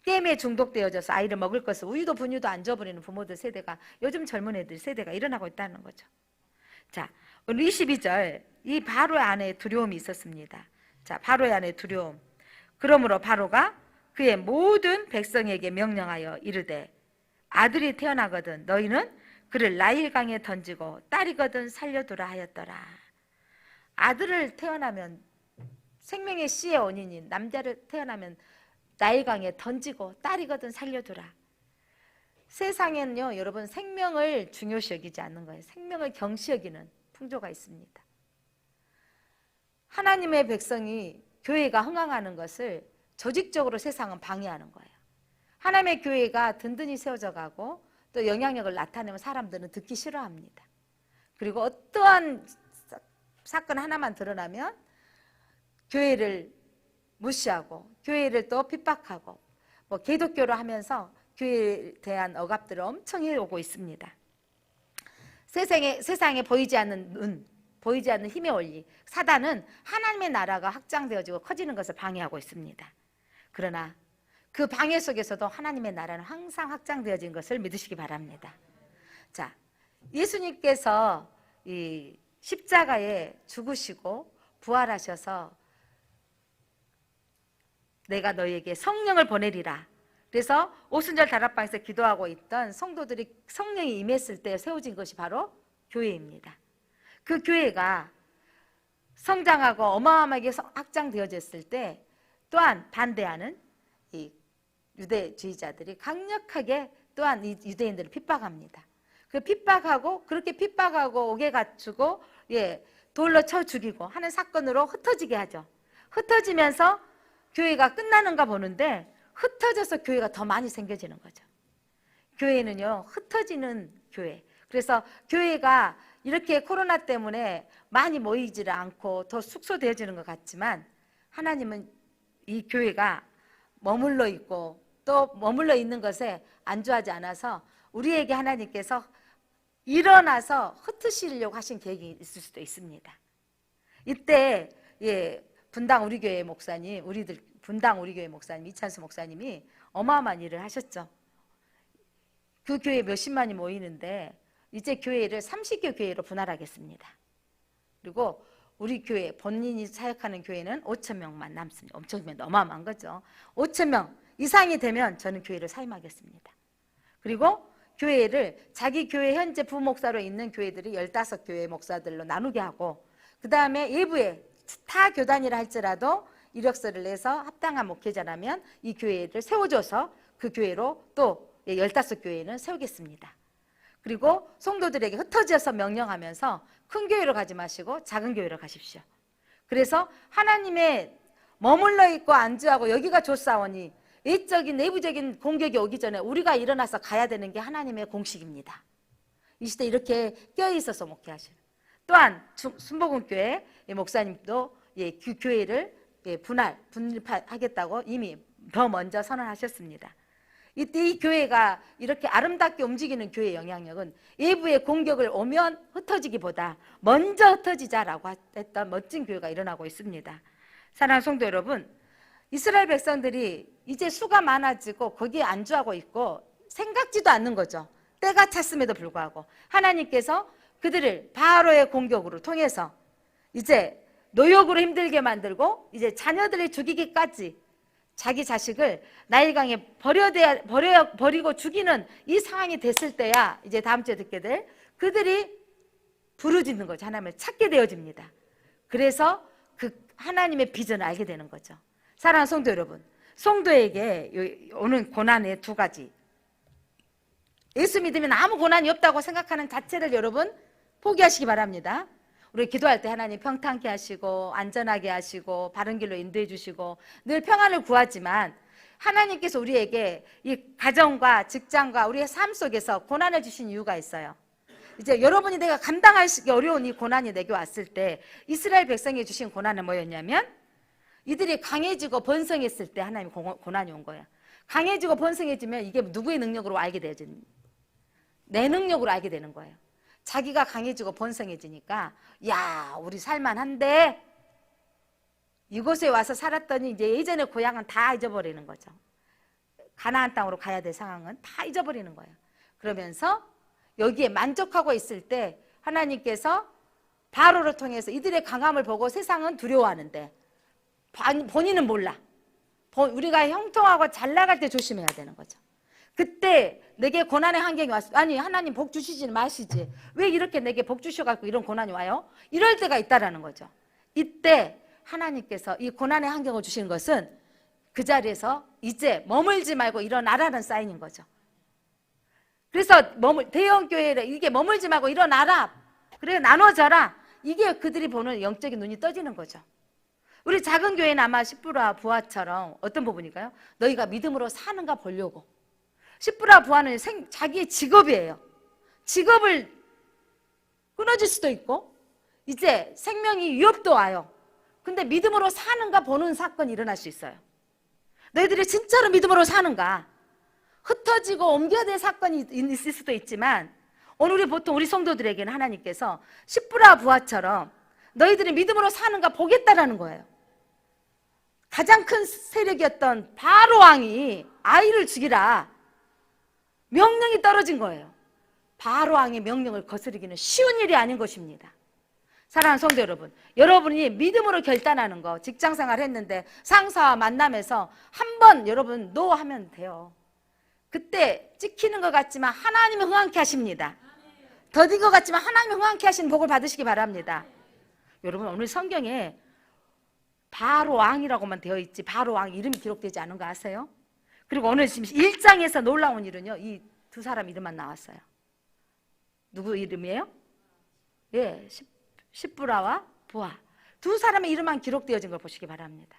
게임에 중독되어져서 아이를 먹을 것을 우유도 분유도 안 줘버리는 부모들 세대가, 요즘 젊은 애들 세대가 일어나고 있다는 거죠. 자, 오늘 22절, 이 바로의 안에 두려움이 있었습니다. 자, 바로의 안에 두려움. 그러므로 바로가 그의 모든 백성에게 명령하여 이르되 아들이 태어나거든 너희는 그를 나일강에 던지고 딸이거든 살려두라 하였더라. 아들을 태어나면 생명의 씨의 원인인 남자를 태어나면 나일강에 던지고 딸이거든 살려두라. 세상에는요, 여러분, 생명을 중요시 여기지 않는 거예요. 생명을 경시 여기는 풍조가 있습니다. 하나님의 백성이 교회가 흥황하는 것을 조직적으로 세상은 방해하는 거예요. 하나님의 교회가 든든히 세워져 가고 또 영향력을 나타내면 사람들은 듣기 싫어합니다. 그리고 어떠한 사건 하나만 드러나면 교회를 무시하고 교회를 또 핍박하고 뭐 기독교로 하면서 교회에 대한 억압들을 엄청 해오고 있습니다. 세상에 보이지 않는 눈, 보이지 않는 힘의 원리, 사단은 하나님의 나라가 확장되어지고 커지는 것을 방해하고 있습니다. 그러나 그 방해 속에서도 하나님의 나라는 항상 확장되어진 것을 믿으시기 바랍니다. 자, 예수님께서 이 십자가에 죽으시고 부활하셔서 내가 너희에게 성령을 보내리라. 그래서 오순절 다락방에서 기도하고 있던 성도들이 성령이 임했을 때 세워진 것이 바로 교회입니다. 그 교회가 성장하고 어마어마하게 확장되어졌을 때 또한 반대하는 이 유대주의자들이 강력하게 또한 이 유대인들을 핍박합니다. 그 핍박하고 그렇게 핍박하고 옥에 갇히고 돌로 쳐 죽이고 하는 사건으로 흩어지게 하죠. 흩어지면서 교회가 끝나는가 보는데 흩어져서 교회가 더 많이 생겨지는 거죠. 교회는요, 흩어지는 교회. 그래서 교회가 이렇게 코로나 때문에 많이 모이지를 않고 더 축소되어지는 것 같지만 하나님은 이 교회가 머물러 있고 또 머물러 있는 것에 안주하지 않아서 우리에게 하나님께서 일어나서 흩으시려고 하신 계획이 있을 수도 있습니다. 이때 분당 우리 교회 목사님, 분당 우리 교회 목사님 이찬수 목사님이 어마어마한 일을 하셨죠. 그 교회 몇십만이 모이는데 이제 교회를 30개 교회로 분할하겠습니다. 그리고 우리 교회 본인이 사역하는 교회는 5천 명만 남습니다. 엄청 어마어마한 거죠. 5천 명 이상이 되면 저는 교회를 사임하겠습니다. 그리고 교회를 자기 교회 현재 부목사로 있는 교회들이 15교회 목사들로 나누게 하고 그 다음에 일부에 타 교단이라 할지라도 이력서를 내서 합당한 목회자라면 이 교회를 세워줘서 그 교회로 또 15교회는 세우겠습니다. 그리고 성도들에게 흩어져서 명령하면서 큰 교회로 가지 마시고 작은 교회로 가십시오. 그래서 하나님의 머물러 있고 안주하고 여기가 좋사오니 외적인 내부적인 공격이 오기 전에 우리가 일어나서 가야 되는 게 하나님의 공식입니다. 이 시대 이렇게 껴있어서 목회하시는. 또한 순복음교회 목사님도 교회를 분립하겠다고 이미 더 먼저 선언하셨습니다. 이때 이 교회가 이렇게 아름답게 움직이는 교회의 영향력은 외부의 공격을 오면 흩어지기보다 먼저 흩어지자라고 했던 멋진 교회가 일어나고 있습니다. 사랑하는 성도 여러분, 이스라엘 백성들이 이제 수가 많아지고 거기에 안주하고 있고 생각지도 않는 거죠. 때가 찼음에도 불구하고 하나님께서 그들을 바로의 공격으로 통해서 이제 노역으로 힘들게 만들고 이제 자녀들을 죽이기까지 자기 자식을 나일강에 버리고 죽이는 이 상황이 됐을 때야 이제 다음 주에 듣게 될 그들이 부르짖는 거죠. 하나님을 찾게 되어집니다. 그래서 그 하나님의 비전을 알게 되는 거죠. 사랑하는 성도 여러분, 성도에게 오는 고난의 두 가지. 예수 믿으면 아무 고난이 없다고 생각하는 자체를 여러분 포기하시기 바랍니다. 우리 기도할 때 하나님 평탄케 하시고 안전하게 하시고 바른 길로 인도해 주시고 늘 평안을 구하지만 하나님께서 우리에게 이 가정과 직장과 우리의 삶 속에서 고난을 주신 이유가 있어요. 이제 여러분이 내가 감당하기 어려운 이 고난이 내게 왔을 때 이스라엘 백성이 주신 고난은 뭐였냐면 이들이 강해지고 번성했을 때 하나님 고난이 온 거예요. 강해지고 번성해지면 이게 누구의 능력으로 알게 되지? 내 능력으로 알게 되는 거예요. 자기가 강해지고 번성해지니까 야, 우리 살만한데 이곳에 와서 살았더니 이제 예전의 고향은 다 잊어버리는 거죠. 가나안 땅으로 가야 될 상황은 다 잊어버리는 거예요. 그러면서 여기에 만족하고 있을 때 하나님께서 바로를 통해서 이들의 강함을 보고 세상은 두려워하는데 본인은 몰라. 우리가 형통하고 잘 나갈 때 조심해야 되는 거죠. 그때 내게 고난의 환경이 왔어. 아니, 하나님 복 주시지 마시지. 왜 이렇게 내게 복 주셔갖고 이런 고난이 와요? 이럴 때가 있다라는 거죠. 이때 하나님께서 이 고난의 환경을 주시는 것은 그 자리에서 이제 머물지 말고 일어나라는 사인인 거죠. 그래서 대형교회에 이게 머물지 말고 일어나라. 그래, 나눠져라. 이게 그들이 보는 영적인 눈이 떠지는 거죠. 우리 작은 교회는 아마 십부라 부하처럼 어떤 부분일까요? 너희가 믿음으로 사는가 보려고. 십부라 부하는 자기의 직업이에요. 직업을 끊어질 수도 있고 이제 생명이 위협도 와요. 근데 믿음으로 사는가 보는 사건이 일어날 수 있어요. 너희들이 진짜로 믿음으로 사는가? 흩어지고 옮겨야 될 사건이 있을 수도 있지만 오늘 보통 우리 성도들에게는 하나님께서 십부라 부하처럼 너희들이 믿음으로 사는가 보겠다라는 거예요. 가장 큰 세력이었던 바로 왕이 아이를 죽이라 명령이 떨어진 거예요. 바로 왕의 명령을 거스르기는 쉬운 일이 아닌 것입니다. 사랑하는 성도 여러분, 여러분이 믿음으로 결단하는 거, 직장생활 했는데 상사와 만남에서 한 번 여러분 노 하면 돼요. 그때 찍히는 것 같지만 하나님이 흥황케 하십니다. 더딘 것 같지만 하나님이 흥황케 하시는 복을 받으시기 바랍니다. 여러분, 오늘 성경에 바로 왕이라고만 되어 있지 바로 왕 이름이 기록되지 않은 거 아세요? 그리고 오늘 지금 1장에서 놀라운 일은요, 이 두 사람 이름만 나왔어요. 누구 이름이에요? 예, 십부라와 부하. 두 사람의 이름만 기록되어진 걸 보시기 바랍니다.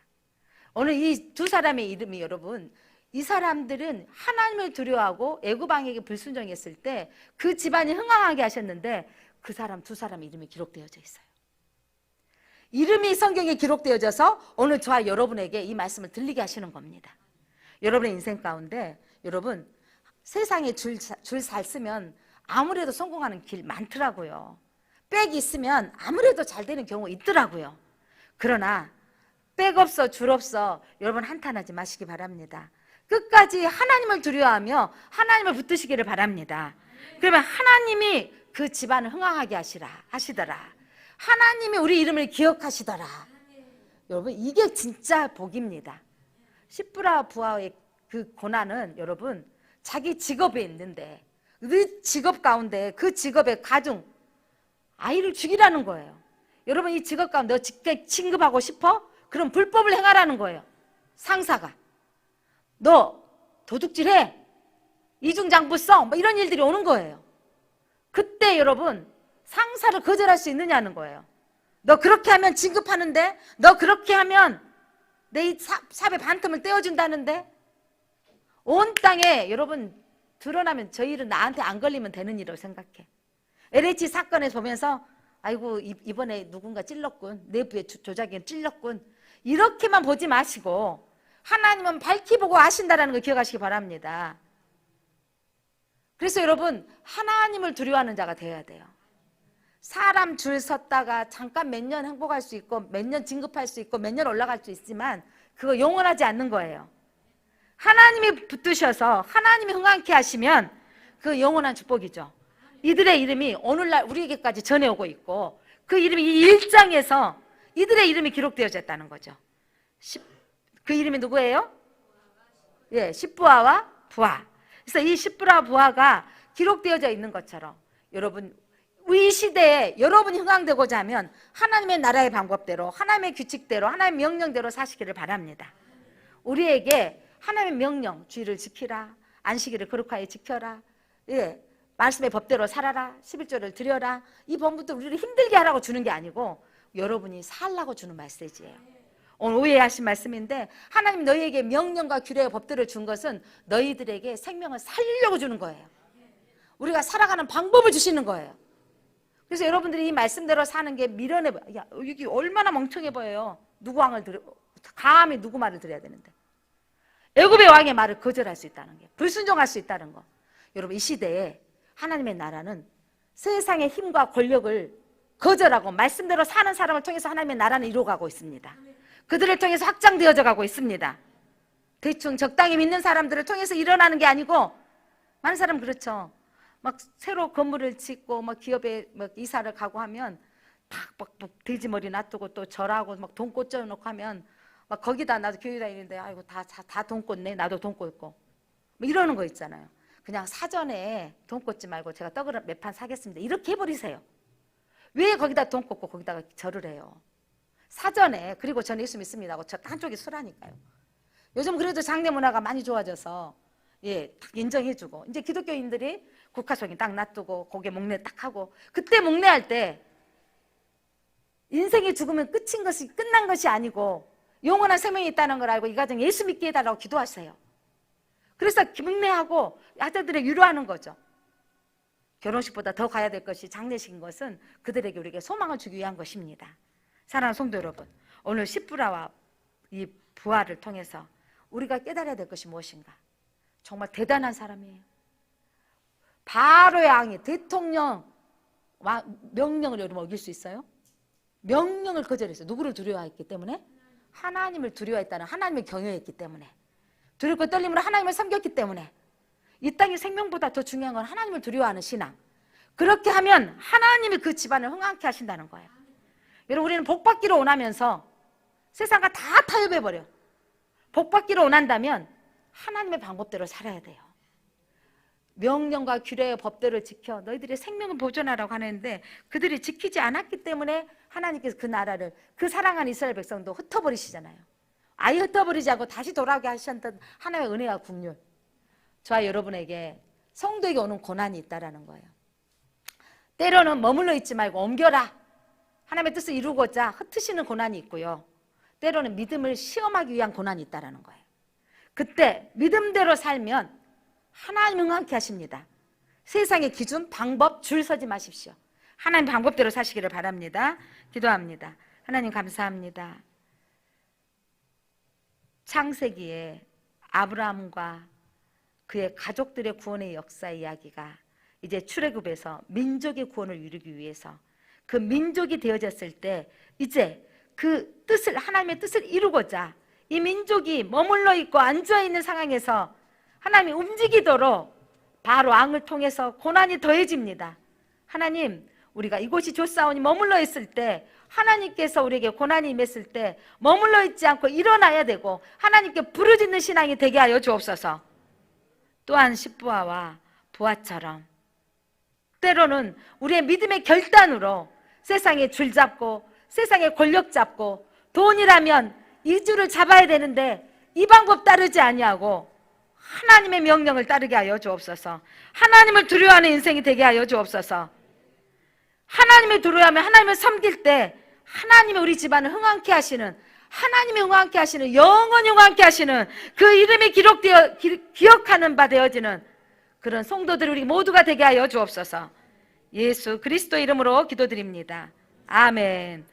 오늘 이 두 사람의 이름이 여러분, 이 사람들은 하나님을 두려워하고 애굽 왕에게 불순종했을 때 그 집안이 흥황하게 하셨는데 그 사람 두 사람의 이름이 기록되어져 있어요. 이름이 성경에 기록되어져서 오늘 저와 여러분에게 이 말씀을 들리게 하시는 겁니다. 여러분의 인생 가운데 여러분 세상에 줄 잘 쓰면 아무래도 성공하는 길 많더라고요. 백 있으면 아무래도 잘 되는 경우 있더라고요. 그러나 백 없어 줄 없어 여러분 한탄하지 마시기 바랍니다. 끝까지 하나님을 두려워하며 하나님을 붙드시기를 바랍니다. 그러면 하나님이 그 집안을 흥황하게 하시더라. 하나님이 우리 이름을 기억하시더라. 여러분, 이게 진짜 복입니다. 십부라 부하의 그 고난은 여러분 자기 직업에 있는데 그 직업 가운데 그 직업의 가중 아이를 죽이라는 거예요. 여러분, 이 직업 가운데 너 직계 진급하고 싶어? 그럼 불법을 행하라는 거예요. 상사가 너 도둑질해, 이중장부 써, 뭐 이런 일들이 오는 거예요. 그때 여러분 상사를 거절할 수 있느냐는 거예요. 너 그렇게 하면 진급하는데, 너 그렇게 하면 내 이 삽의 반틈을 떼어준다는데, 온 땅에 여러분 드러나면 저 일은 나한테 안 걸리면 되는 일이라고 생각해. LH 사건에 보면서 아이고 이번에 누군가 찔렀군, 내부의 조작이 찔렀군, 이렇게만 보지 마시고 하나님은 밝히 보고 아신다라는 걸 기억하시기 바랍니다. 그래서 여러분 하나님을 두려워하는 자가 되어야 돼요. 사람 줄 섰다가 잠깐 몇 년 행복할 수 있고 몇 년 진급할 수 있고 몇 년 올라갈 수 있지만 그거 영원하지 않는 거예요. 하나님이 붙드셔서 하나님이 흥황케 하시면 그 영원한 축복이죠. 이들의 이름이 오늘날 우리에게까지 전해오고 있고 그 이름이 이 1장에서 이들의 이름이 기록되어졌다는 거죠. 그 이름이 누구예요? 예, 십부하와 부하. 그래서 이 십부하 부하가 기록되어져 있는 것처럼 여러분 이 시대에 여러분이 흥황되고자 하면 하나님의 나라의 방법대로 하나님의 규칙대로 하나님의 명령대로 사시기를 바랍니다. 우리에게 하나님의 명령, 주의를 지키라, 안식일을 거룩하게 지켜라, 예, 말씀의 법대로 살아라, 11조를 드려라, 이 법부터 우리를 힘들게 하라고 주는 게 아니고 여러분이 살라고 주는 메시지예요. 오늘 오해하신 말씀인데 하나님 너희에게 명령과 규례의 법들을 준 것은 너희들에게 생명을 살리려고 주는 거예요. 우리가 살아가는 방법을 주시는 거예요. 그래서 여러분들이 이 말씀대로 사는 게 미련해 보여요. 야, 여기 얼마나 멍청해 보여요. 누구 왕을 감히 누구 말을 들어야 되는데. 애굽의 왕의 말을 거절할 수 있다는 게, 불순종할 수 있다는 거. 여러분, 이 시대에 하나님의 나라는 세상의 힘과 권력을 거절하고 말씀대로 사는 사람을 통해서 하나님의 나라는 이루어가고 있습니다. 그들을 통해서 확장되어져 가고 있습니다. 대충 적당히 믿는 사람들을 통해서 일어나는 게 아니고, 많은 사람 그렇죠. 막 새로 건물을 짓고 막 기업에 막 이사를 가고 하면 막 돼지머리 놔두고 또 절하고 막 돈 꽂혀 놓고 하면 막 거기다 나도 교회 다니는데 아이고 다 돈 꽂네, 나도 돈 꽂고 뭐 이러는 거 있잖아요. 그냥 사전에 돈 꽂지 말고 제가 떡을 몇 판 사겠습니다, 이렇게 해버리세요. 왜 거기다 돈 꽂고 거기다가 절을 해요? 사전에. 그리고 저는 예수 믿습니다 하고 저 한쪽이 수라니까요. 요즘 그래도 장례 문화가 많이 좋아져서 딱 인정해주고, 이제 기독교인들이 국화송이 딱 놔두고 고개 목례 딱 하고, 그때 목례할 때 인생이 죽으면 끝난 것이 아니고 영원한 생명이 있다는 걸 알고 이 가정 예수 믿게 해달라고 기도하세요. 그래서 목례하고 아들들을 위로하는 거죠. 결혼식보다 더 가야 될 것이 장례식인 것은 그들에게 우리에게 소망을 주기 위한 것입니다. 사랑하는 성도 여러분, 오늘 십부라와 이 부활을 통해서 우리가 깨달아야 될 것이 무엇인가? 정말 대단한 사람이에요. 바로의 왕이 대통령 명령을 여러분 어길 수 있어요? 명령을 거절했어요. 누구를 두려워했기 때문에? 하나님을 두려워했다는, 하나님을 경외했기 때문에, 두렵고 떨림으로 하나님을 섬겼기 때문에. 이 땅의 생명보다 더 중요한 건 하나님을 두려워하는 신앙. 그렇게 하면 하나님이 그 집안을 흥황케 하신다는 거예요. 여러분, 우리는 복받기로 원하면서 세상과 다 타협해버려. 복받기로 원한다면 하나님의 방법대로 살아야 돼요. 명령과 규례의 법대로 지켜 너희들의 생명을 보존하라고 하는데, 그들이 지키지 않았기 때문에 하나님께서 그 나라를, 그 사랑하는 이스라엘 백성도 흩어버리시잖아요. 아예 흩어버리지 않고 다시 돌아오게 하셨던 하나님의 은혜와 긍휼, 저와 여러분에게, 성도에게 오는 고난이 있다라는 거예요. 때로는 머물러 있지 말고 옮겨라, 하나님의 뜻을 이루고자 흩으시는 고난이 있고요. 때로는 믿음을 시험하기 위한 고난이 있다라는 거예요. 그때 믿음대로 살면 하나님 응하게 하십니다. 세상의 기준, 방법 줄 서지 마십시오. 하나님 방법대로 사시기를 바랍니다. 기도합니다. 하나님 감사합니다. 창세기에 아브라함과 그의 가족들의 구원의 역사의 이야기가 이제 출애굽에서 민족의 구원을 이루기 위해서, 그 민족이 되어졌을 때 이제 그 뜻을, 하나님의 뜻을 이루고자 이 민족이 머물러 있고 앉아 있는 상황에서 하나님이 움직이도록 바로 왕을 통해서 고난이 더해집니다. 하나님, 우리가 이곳이 좋사오니 머물러 있을 때, 하나님께서 우리에게 고난이 임했을 때 머물러 있지 않고 일어나야 되고 하나님께 부르짖는 신앙이 되게 하여 주옵소서. 또한 십부아와 부아처럼 때로는 우리의 믿음의 결단으로 세상에 줄 잡고 세상에 권력 잡고, 돈이라면 이 줄을 잡아야 되는데 이 방법 따르지 아니하고 하나님의 명령을 따르게 하여 주옵소서. 하나님을 두려워하는 인생이 되게 하여 주옵소서. 하나님을 두려워하며 하나님을 섬길 때 하나님이 우리 집안을 흥황케 하시는, 하나님이 흥황케 하시는, 영원히 흥황케 하시는 그 이름이 기억하는 바 되어지는 그런 성도들 우리 모두가 되게 하여 주옵소서. 예수 그리스도 이름으로 기도드립니다. 아멘.